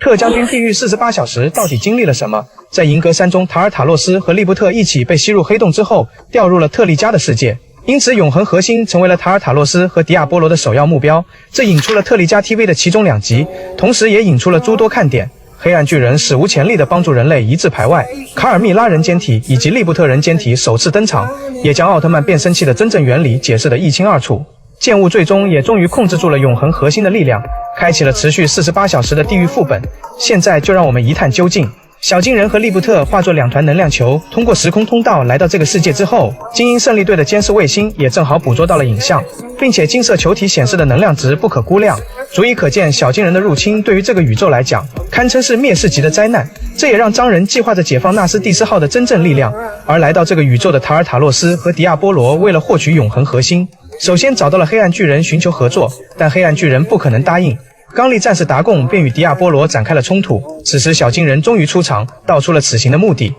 特将军地狱48小时到底经历了什么？在银阁山中，塔尔塔洛斯和利布特一起被吸入黑洞之后，掉入了特利迦的世界。因此，永恒核心成为了塔尔塔洛斯和迪亚波罗的首要目标。这引出了特利迦 TV 的其中2集，同时也引出了诸多看点。黑暗巨人史无前例地帮助人类一字排外，卡尔密拉人间体以及利布特人间体首次登场，也将奥特曼变身器的真正原理解释得一清二楚。剑雾最终也终于控制住了永恒核心的力量，开启了持续48小时的地狱副本。现在就让我们一探究竟。小金人和利布特化作2团能量球，通过时空通道来到这个世界之后，精英胜利队的监视卫星也正好捕捉到了影像，并且金色球体显示的能量值不可估量，足以可见小金人的入侵对于这个宇宙来讲，堪称是灭世级的灾难。这也让张人计划着解放纳斯蒂斯号的真正力量，而来到这个宇宙的塔尔塔洛斯和迪亚波罗为了获取永恒核心，首先找到了黑暗巨人寻求合作，但黑暗巨人不可能答应。刚力战士达贡便与迪亚波罗展开了冲突，此时小金人终于出场，道出了此行的目的。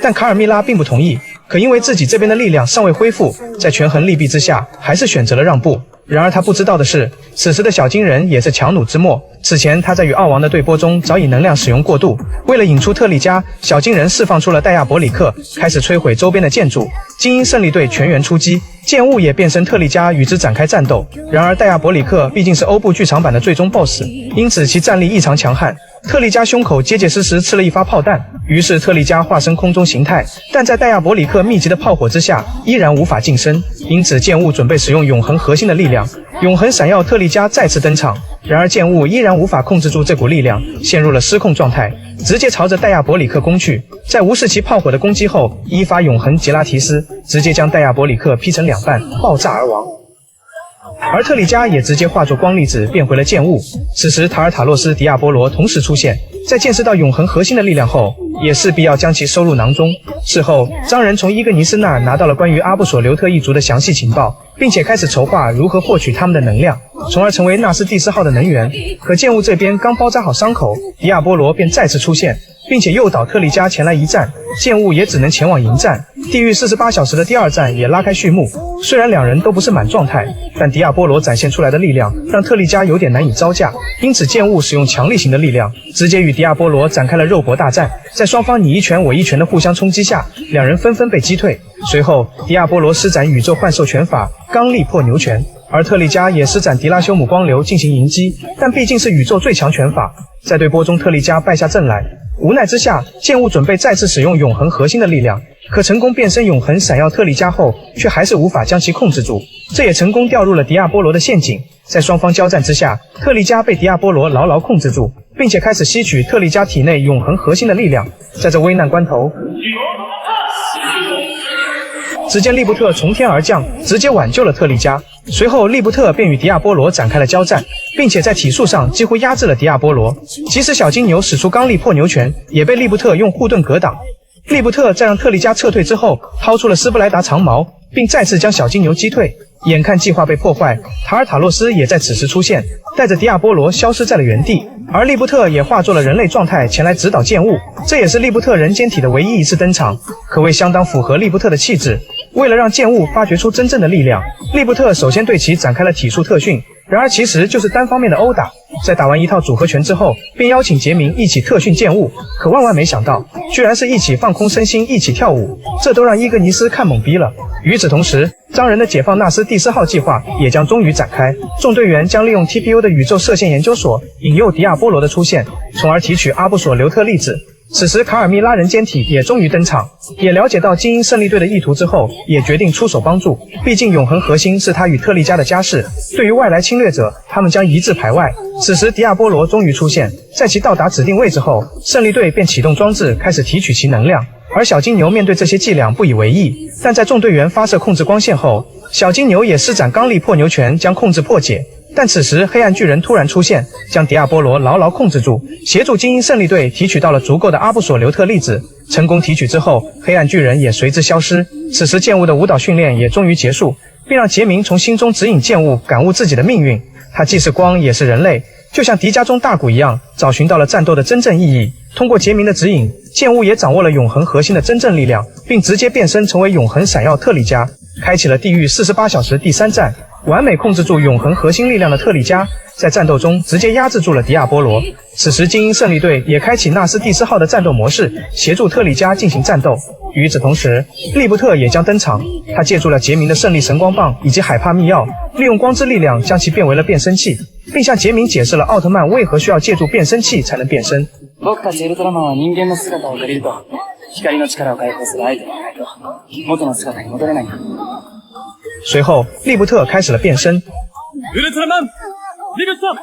但卡尔密拉并不同意，可因为自己这边的力量尚未恢复，在权衡利弊之下，还是选择了让步。然而他不知道的是，此时的小金人也是强弩之末。此前他在与奥王的对波中早已能量使用过度，为了引出特利迦，小金人释放出了戴亚伯里克，开始摧毁周边的建筑。精英胜利队全员出击，剑雾也变身特利迦与之展开战斗。然而戴亚伯里克毕竟是欧部剧场版的最终 BOSS， 因此其战力异常强悍。特利迦胸口结结实实吃了一发炮弹，于是特利迦化身空中形态，但在戴亚伯里克密集的炮火之下，依然无法近身。因此剑雾准备使用永恒核心的力量，永恒闪耀特利迦再次登场。然而剑雾依然无法控制住这股力量，陷入了失控状态，直接朝着戴亚伯里克攻去。在无视其炮火的攻击后，一发永恒杰拉提斯直接将戴亚伯里克劈成2半，爆炸而亡。而特利迦也直接化作光粒子变回了剑雾。此时塔尔塔洛斯、迪亚波罗同时出现，在见识到永恒核心的力量后，也势必要将其收入囊中。事后张人从伊格尼斯那儿拿到了关于阿布索留特一族的详细情报，并且开始筹划如何获取他们的能量，从而成为纳斯蒂斯号的能源。可剑雾这边刚包扎好伤口，迪亚波罗便再次出现，并且诱导特利迦前来一战，剑雾也只能前往迎战。地狱48小时的第2战也拉开序幕。虽然2人都不是满状态，但迪亚波罗展现出来的力量让特利迦有点难以招架，因此剑雾使用强力型的力量，直接与迪亚波罗展开了肉搏大战。在双方你一拳我一拳的互相冲击下，2人纷纷被击退。随后迪亚波罗施展宇宙幻兽拳法刚力破牛拳，而特利迦也施展迪拉修姆光流进行迎击，但毕竟是宇宙最强拳法，在对波中特利迦败下阵来。无奈之下，剑雾准备再次使用永恒核心的力量，可成功变身永恒闪耀特利迦后，却还是无法将其控制住，这也成功掉入了迪亚波罗的陷阱。在双方交战之下，特利迦被迪亚波罗牢牢控制住，并且开始吸取特利迦体内永恒核心的力量。在这危难关头，只见利布特从天而降，直接挽救了特利迦。随后利布特便与迪亚波罗展开了交战，并且在体术上几乎压制了迪亚波罗。即使小金牛使出刚力破牛拳，也被利布特用护盾格挡。利布特在让特利迦撤退之后，掏出了斯布莱达长矛，并再次将小金牛击退。眼看计划被破坏，塔尔塔洛斯也在此时出现，带着迪亚波罗消失在了原地。而利布特也化作了人类状态前来指导剑雾，这也是利布特人间体的唯一一次登场，可谓相当符合利布特的气质。为了让剑雾发掘出真正的力量，利布特首先对其展开了体术特训，然而其实就是单方面的殴打。在打完一套组合拳之后，便邀请杰明一起特训剑雾，可万万没想到，居然是一起放空身心，一起跳舞，这都让伊格尼斯看懵逼了。与此同时，张人的解放纳斯蒂斯号计划也将终于展开，众队员将利用 TPU 的宇宙射线研究所引诱迪亚波罗的出现，从而提取阿布索留特粒子。此时卡尔密拉人间体也终于登场，也了解到精英胜利队的意图之后，也决定出手帮助，毕竟永恒核心是他与特利迦的家事，对于外来侵略者，他们将一字排外。此时迪亚波罗终于出现，在其到达指定位置后，胜利队便启动装置开始提取其能量。而小金牛面对这些伎俩不以为意，但在众队员发射控制光线后，小金牛也施展刚力破牛拳将控制破解。但此时黑暗巨人突然出现，将迪亚波罗牢牢控制住，协助精英胜利队提取到了足够的阿布索留特粒子。成功提取之后，黑暗巨人也随之消失。此时剑雾的舞蹈训练也终于结束，并让杰明从心中指引剑雾感悟自己的命运。他既是光也是人类，就像迪迦中大古一样，找寻到了战斗的真正意义。通过杰明的指引，剑雾也掌握了永恒核心的真正力量，并直接变身成为永恒闪耀特利迦，开启了地狱48小时第3战。完美控制住永恒核心力量的特利迦，在战斗中直接压制住了迪亚波罗。此时，精英胜利队也开启纳斯蒂斯号的战斗模式，协助特利迦进行战斗。与此同时，利布特也将登场，他借助了杰明的胜利神光棒以及海帕密钥，利用光之力量将其变为了变身器，并向杰明解释了奥特曼为何需要借助变身器才能变身。僕たちウルトラマンは人間の姿を借りると、光の力を解放するアイテムがないと元の姿に戻れないんだ。随后，利布特开始了变身。ウルトラマン、リブト。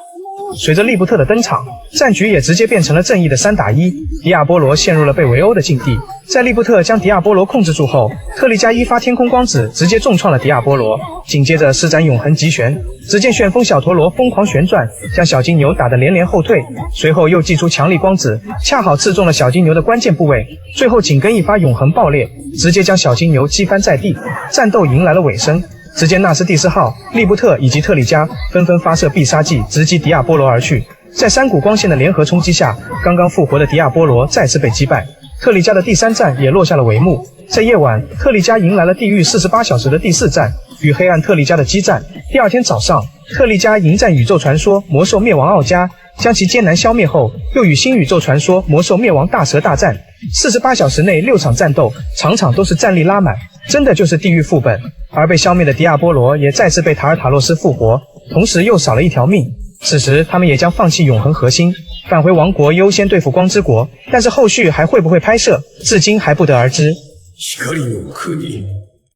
随着利布特的登场，战局也直接变成了正义的3打1，迪亚波罗陷入了被围殴的境地。在利布特将迪亚波罗控制住后，特利迦一发天空光子直接重创了迪亚波罗，紧接着施展永恒极旋，只见旋风小陀螺疯狂旋转，将小金牛打得连连后退，随后又祭出强力光子，恰好刺中了小金牛的关键部位，最后紧跟一发永恒爆裂，直接将小金牛击翻在地，战斗迎来了尾声。只见纳斯蒂斯号、利布特以及特利迦纷纷发射必杀技，直击迪亚波罗而去。在3股光线的联合冲击下，刚刚复活的迪亚波罗再次被击败。特利迦的第3战也落下了帷幕。在夜晚，特利迦迎来了地狱48小时的第4战，与黑暗特利迦的激战。第2天早上，特利迦迎战宇宙传说魔兽灭亡奥加，将其艰难消灭后，又与新宇宙传说魔兽灭亡大蛇大战。48小时内6场战斗，场场都是战力拉满，真的就是地狱副本。而被消灭的迪亚波罗也再次被塔尔塔洛斯复活，同时又少了一条命。此时他们也将放弃永恒核心，返回王国优先对付光之国，但是后续还会不会拍摄，至今还不得而知。光の国